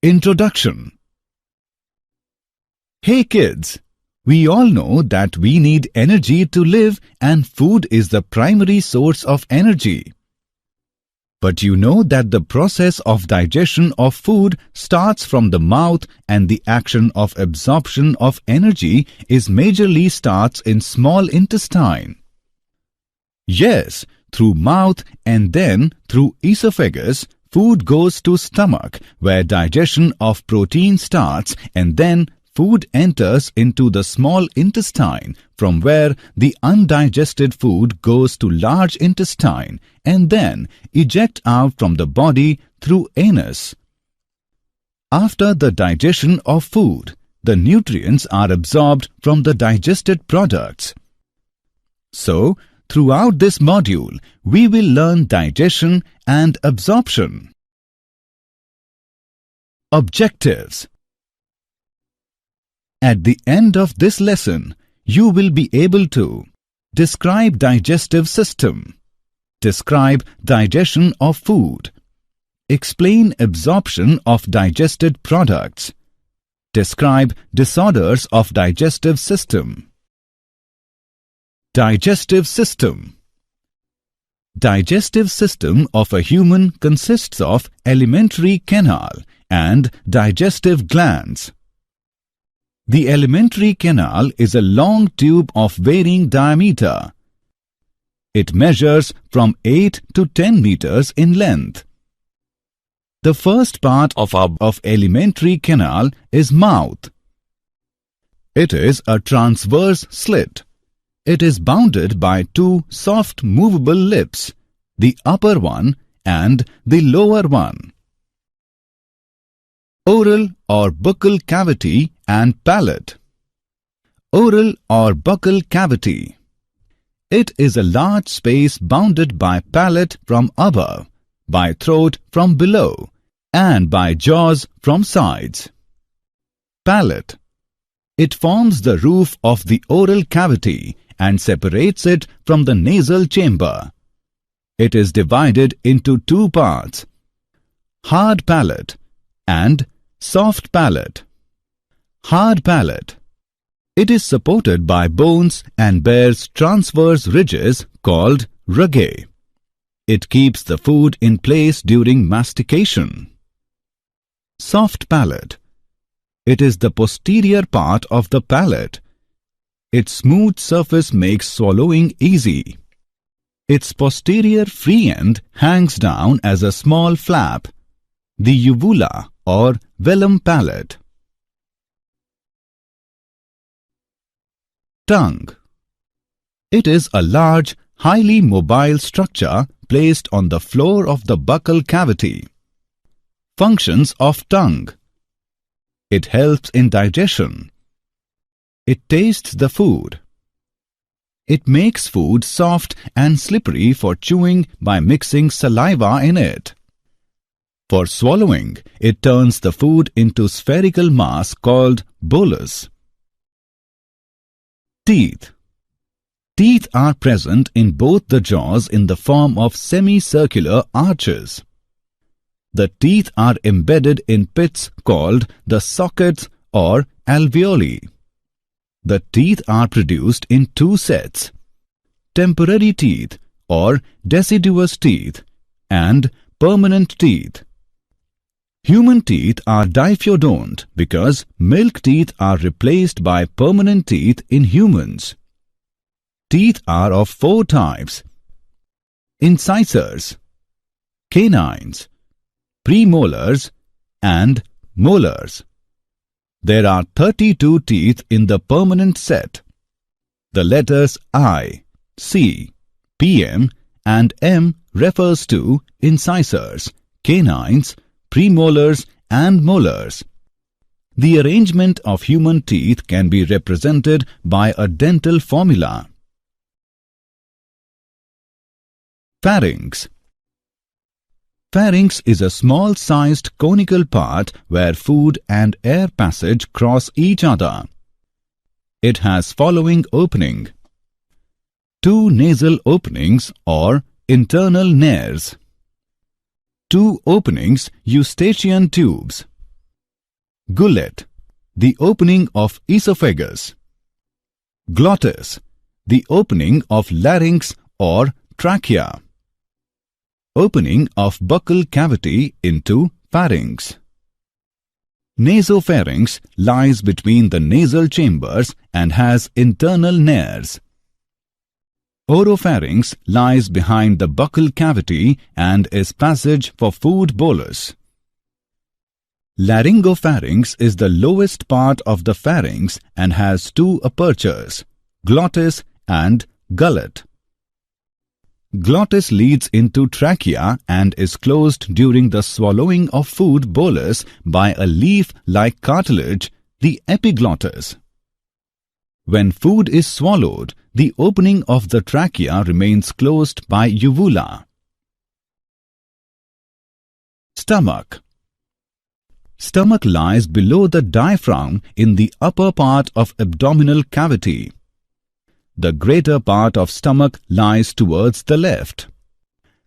Introduction. Hey kids, we all know that we need energy to live and food is the primary source of energy. But you know that the process of digestion of food starts from the mouth and the action of absorption of energy is majorly starts in small intestine. Yes, through mouth and then through esophagus, food goes to stomach where digestion of protein starts and then food enters into the small intestine from where the undigested food goes to large intestine and then eject out from the body through anus. After the digestion of food, the nutrients are absorbed from the digested products. So, throughout this module, we will learn digestion and absorption. Objectives. At the end of this lesson, you will be able to describe digestive system, describe digestion of food, explain absorption of digested products, describe disorders of digestive system. Digestive system. Digestive system of a human consists of alimentary canal and digestive glands. The alimentary canal is a long tube of varying diameter. It measures from 8 to 10 meters in length. The first part of alimentary canal is mouth. It is a transverse slit. It is bounded by two soft movable lips, the upper one and the lower one. Oral or buccal cavity and palate. Oral or buccal cavity. It is a large space bounded by palate from above, by throat from below, and by jaws from sides. Palate. It forms the roof of the oral cavity and separates it from the nasal chamber. It is divided into two parts, hard palate and soft palate. Hard palate. It is supported by bones and bears transverse ridges called rugae. It keeps the food in place during mastication. Soft palate. It is the posterior part of the palate. Its smooth surface makes swallowing easy. Its posterior free end hangs down as a small flap, the uvula or velum palate. Tongue. It is a large, highly mobile structure placed on the floor of the buccal cavity. Functions of tongue. It helps in digestion. It tastes the food. It makes food soft and slippery for chewing by mixing saliva in it. For swallowing, it turns the food into spherical mass called bolus. Teeth. Teeth are present in both the jaws in the form of semicircular arches. The teeth are embedded in pits called the sockets or alveoli. The teeth are produced in two sets, temporary teeth or deciduous teeth and permanent teeth. Human teeth are diphyodont because milk teeth are replaced by permanent teeth in humans. Teeth are of four types: incisors, canines, premolars and molars. There are 32 teeth in the permanent set. The letters I, C, PM and M refers to incisors, canines, premolars and molars. The arrangement of human teeth can be represented by a dental formula. Pharynx. Pharynx is a small-sized conical part where food and air passage cross each other. It has following opening: two nasal openings or internal nares, two openings eustachian tubes, Gullet, the opening of esophagus. Glottis, the opening of larynx or trachea. Opening of buccal cavity into pharynx. Nasopharynx lies between the nasal chambers and has internal nares. Oropharynx lies behind the buccal cavity and is passage for food bolus. Laryngopharynx is the lowest part of the pharynx and has two apertures, glottis and gullet. Glottis leads into trachea and is closed during the swallowing of food bolus by a leaf-like cartilage, the epiglottis. When food is swallowed, the opening of the trachea remains closed by uvula. Stomach. Stomach lies below the diaphragm in the upper part of abdominal cavity. The greater part of stomach lies towards the left.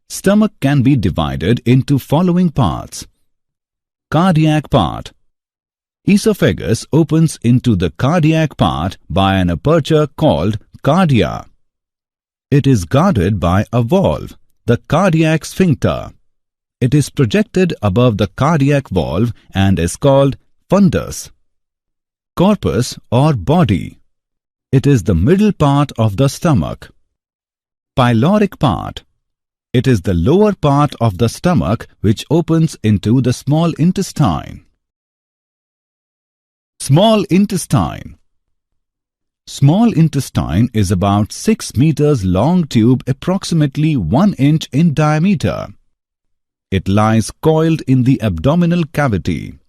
Stomach can be divided into following parts. Cardiac part. Esophagus opens into the cardiac part by an aperture called cardia. It is guarded by a valve, the cardiac sphincter. It is projected above the cardiac valve and is called fundus. Corpus or body. It is the middle part of the stomach. Pyloric part. It is the lower part of the stomach which opens into the small intestine. Small intestine. Small intestine is about 6 meters long tube approximately 1 inch in diameter. It lies coiled in the abdominal cavity.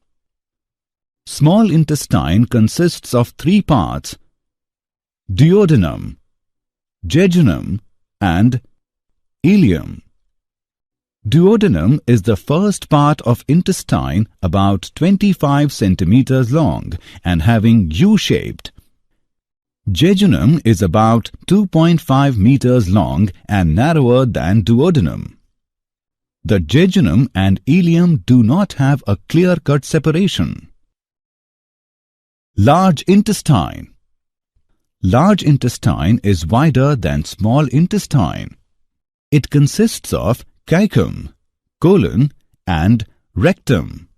Small intestine consists of 3 parts: duodenum, jejunum and ileum. Duodenum is the first part of intestine, about 25 centimeters long and having U-shaped. Jejunum is about 2.5 meters long and narrower than duodenum. The jejunum and ileum do not have a clear-cut separation. Large intestine. Large intestine is wider than small intestine. It consists of caecum, colon and rectum.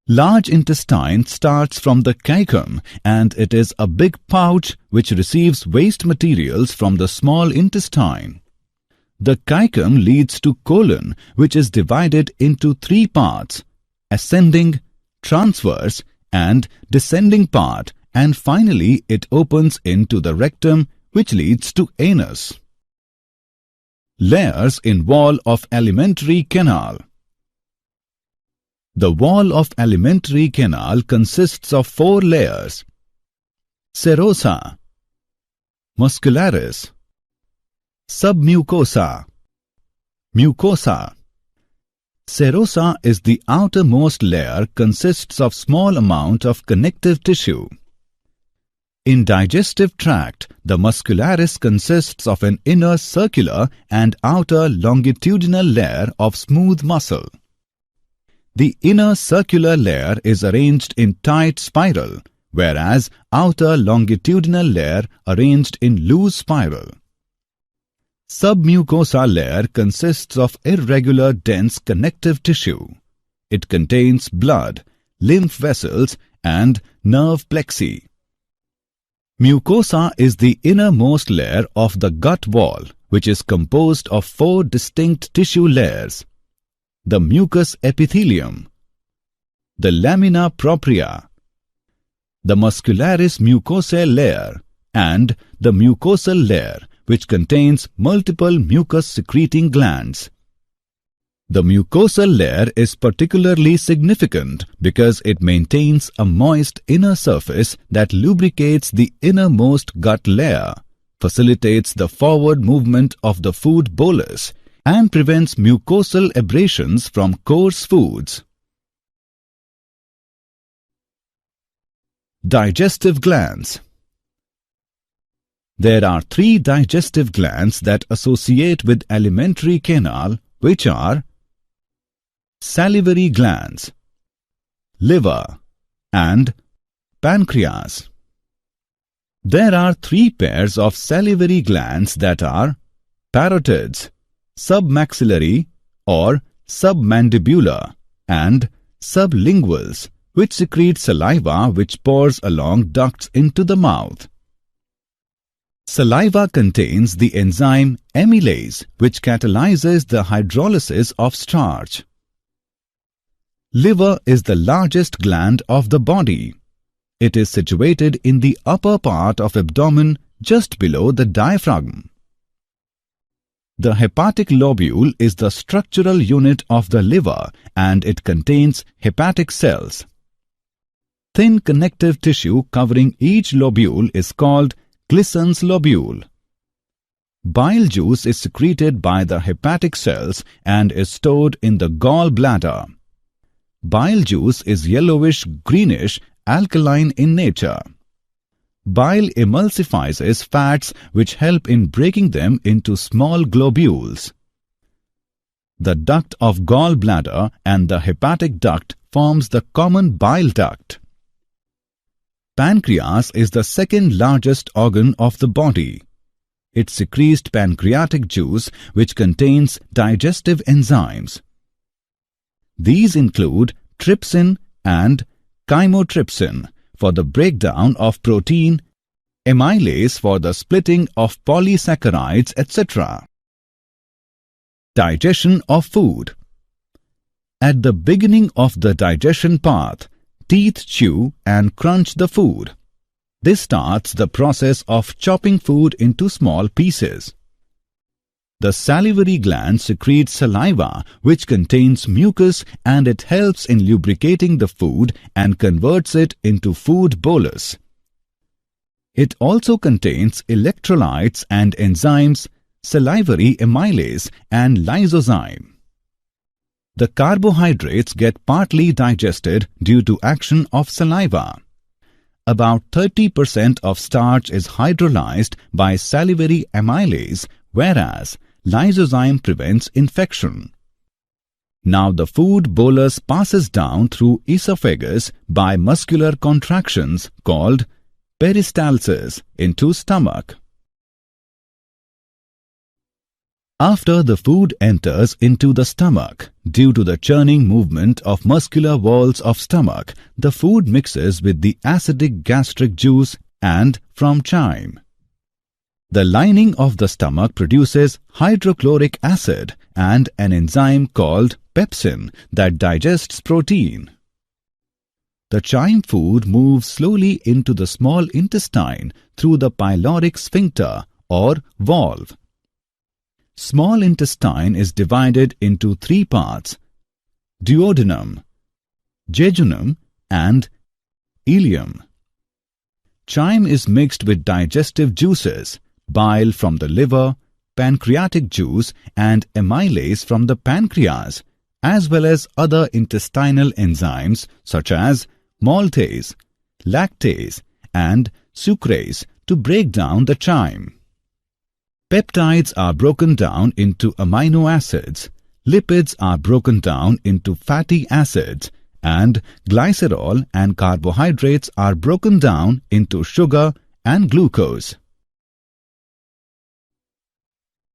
Large intestine starts from the caecum and it is a big pouch which receives waste materials from the small intestine. The caecum leads to colon, which is divided into 3 parts: ascending, transverse and descending part, and finally it opens into the rectum, which leads to anus. Layers in wall of alimentary canal. The wall of alimentary canal consists of 4 layers: serosa, muscularis, submucosa, mucosa. Serosa is the outermost layer, consists of small amount of connective tissue. In digestive tract, the muscularis consists of an inner circular and outer longitudinal layer of smooth muscle. The inner circular layer is arranged in tight spiral, whereas outer longitudinal layer arranged in loose spiral. Submucosa layer consists of irregular dense connective tissue. It contains blood, lymph vessels and nerve plexi. Mucosa is the innermost layer of the gut wall, which is composed of 4 distinct tissue layers: the mucous epithelium, the lamina propria, the muscularis mucosae layer, and the mucosal layer, which contains multiple mucus-secreting glands. The mucosal layer is particularly significant because it maintains a moist inner surface that lubricates the innermost gut layer, facilitates the forward movement of the food bolus, and prevents mucosal abrasions from coarse foods. Digestive glands. There are 3 digestive glands that associate with alimentary canal, which are salivary glands, liver, and Pancreas. There are three pairs of salivary glands that are parotids, submaxillary or submandibular, and sublinguals, which secrete saliva which pours along ducts into the mouth. Saliva contains the enzyme amylase, which catalyzes the hydrolysis of starch. Liver is the largest gland of the body. It is situated in the upper part of abdomen just below the diaphragm. The hepatic lobule is the structural unit of the liver and it contains hepatic cells. Thin connective tissue covering each lobule is called Glisson's lobule. Bile juice is secreted by the hepatic cells and is stored in the gallbladder. Bile juice is yellowish-greenish alkaline in nature. Bile emulsifies fats which help in breaking them into small globules. The duct of gallbladder and the hepatic duct forms the common bile duct. Pancreas is the second largest organ of the body. It secretes pancreatic juice which contains digestive enzymes. These include trypsin and chymotrypsin for the breakdown of protein, amylase for the splitting of polysaccharides, etc. Digestion of food. At the beginning of the digestion path, teeth chew and crunch the food. This starts the process of chopping food into small pieces. The salivary gland secretes saliva which contains mucus and it helps in lubricating the food and converts it into food bolus. It also contains electrolytes and enzymes, salivary amylase and lysozyme. The carbohydrates get partly digested due to action of saliva. About 30% of starch is hydrolyzed by salivary amylase, whereas lysozyme prevents infection. Now the food bolus passes down through esophagus by muscular contractions called peristalsis into stomach. After the food enters into the stomach, due to the churning movement of muscular walls of stomach, the food mixes with the acidic gastric juice and from chyme. The lining of the stomach produces hydrochloric acid and an enzyme called pepsin that digests protein. The chyme food moves slowly into the small intestine through the pyloric sphincter or valve. Small intestine is divided into three parts: duodenum, jejunum and ileum. Chyme is mixed with digestive juices, bile from the liver, pancreatic juice and amylase from the pancreas, as well as other intestinal enzymes such as maltase, lactase and sucrase to break down the chyme. Peptides are broken down into amino acids, lipids are broken down into fatty acids, and glycerol and carbohydrates are broken down into sugar and glucose.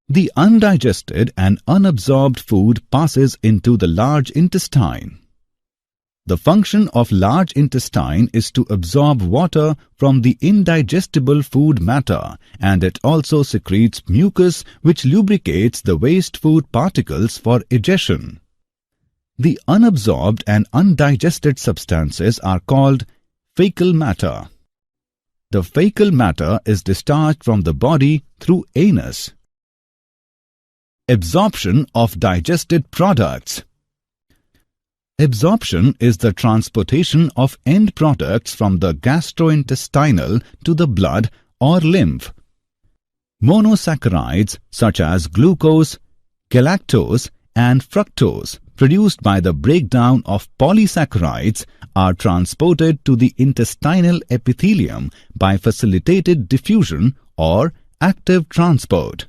The undigested and unabsorbed food passes into the large intestine. The function of large intestine is to absorb water from the indigestible food matter, and it also secretes mucus which lubricates the waste food particles for egestion. The unabsorbed and undigested substances are called fecal matter. The fecal matter is discharged from the body through anus. Absorption of digested products. Absorption is the transportation of end products from the gastrointestinal to the blood or lymph. Monosaccharides such as glucose, galactose and fructose produced by the breakdown of polysaccharides are transported to the intestinal epithelium by facilitated diffusion or active transport.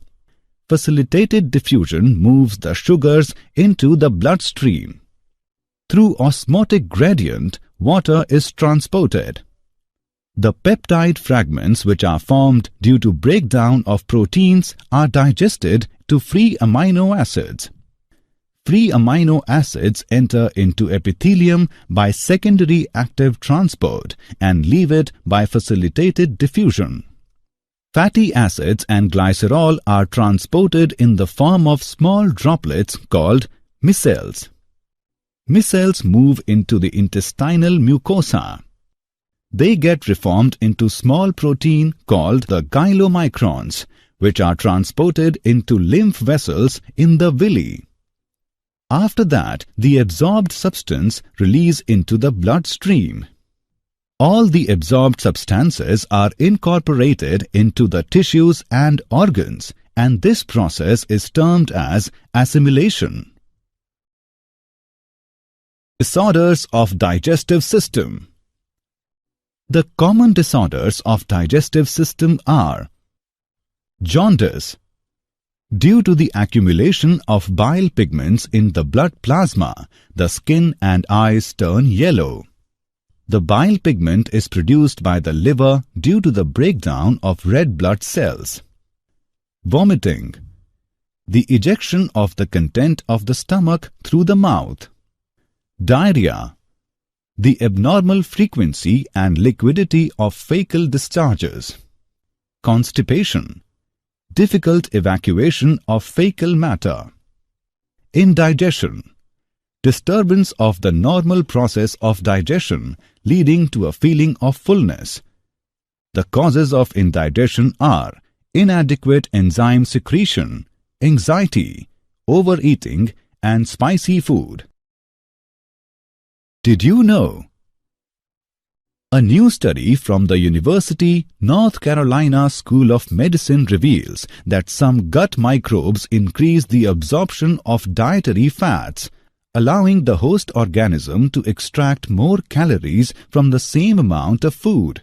Facilitated diffusion moves the sugars into the bloodstream. Through osmotic gradient, water is transported. The peptide fragments which are formed due to breakdown of proteins are digested to free amino acids. Free amino acids enter into epithelium by secondary active transport and leave it by facilitated diffusion. Fatty acids and glycerol are transported in the form of small droplets called micelles. Micelles move into the intestinal mucosa. They get reformed into small protein called the chylomicrons, which are transported into lymph vessels in the villi. After that, the absorbed substance releases into the bloodstream. All the absorbed substances are incorporated into the tissues and organs, and this process is termed as assimilation. Disorders of digestive system. The common disorders of digestive system are jaundice, due to the accumulation of bile pigments in the blood plasma, the skin and eyes turn yellow. The bile pigment is produced by the liver due to the breakdown of red blood cells. Vomiting, the ejection of the content of the stomach through the mouth. Diarrhea, the abnormal frequency and liquidity of fecal discharges. Constipation, difficult evacuation of fecal matter. Indigestion, disturbance of the normal process of digestion leading to a feeling of fullness. The causes of indigestion are inadequate enzyme secretion, anxiety, overeating, and spicy food. Did you know? A new study from the University North Carolina School of Medicine reveals that some gut microbes increase the absorption of dietary fats, allowing the host organism to extract more calories from the same amount of food.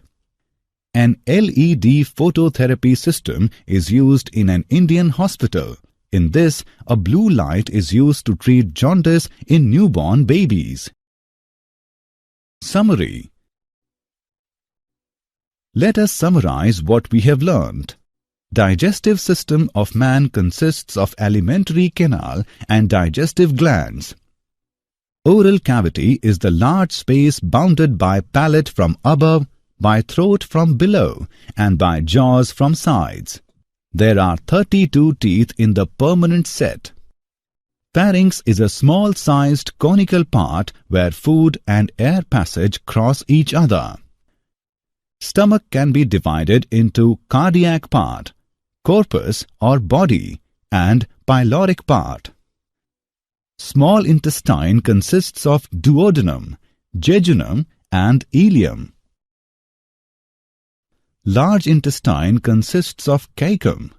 An LED phototherapy system is used in an Indian hospital. In this, a blue light is used to treat jaundice in newborn babies. Summary. Let us summarize what we have learned. Digestive system of man consists of alimentary canal and digestive glands. Oral cavity is the large space bounded by palate from above, by throat from below, and by jaws from sides. There are 32 teeth in the permanent set. Pharynx is a small-sized conical part where food and air passage cross each other. Stomach can be divided into cardiac part, corpus or body, and pyloric part. Small intestine consists of duodenum, jejunum, and ileum. Large intestine consists of caecum,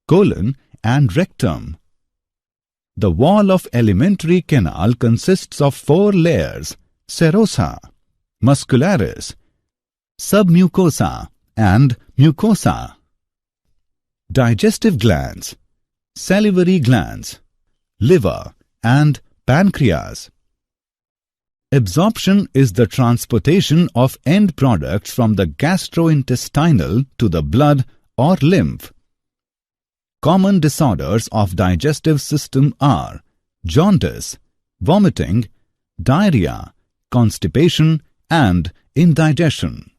colon, and rectum. The wall of alimentary canal consists of 4 layers: serosa, muscularis, submucosa, and mucosa. Digestive glands, salivary glands, liver, and pancreas. Absorption is the transportation of end products from the gastrointestinal to the blood or lymph. Common disorders of digestive system are jaundice, vomiting, diarrhea, constipation, and indigestion.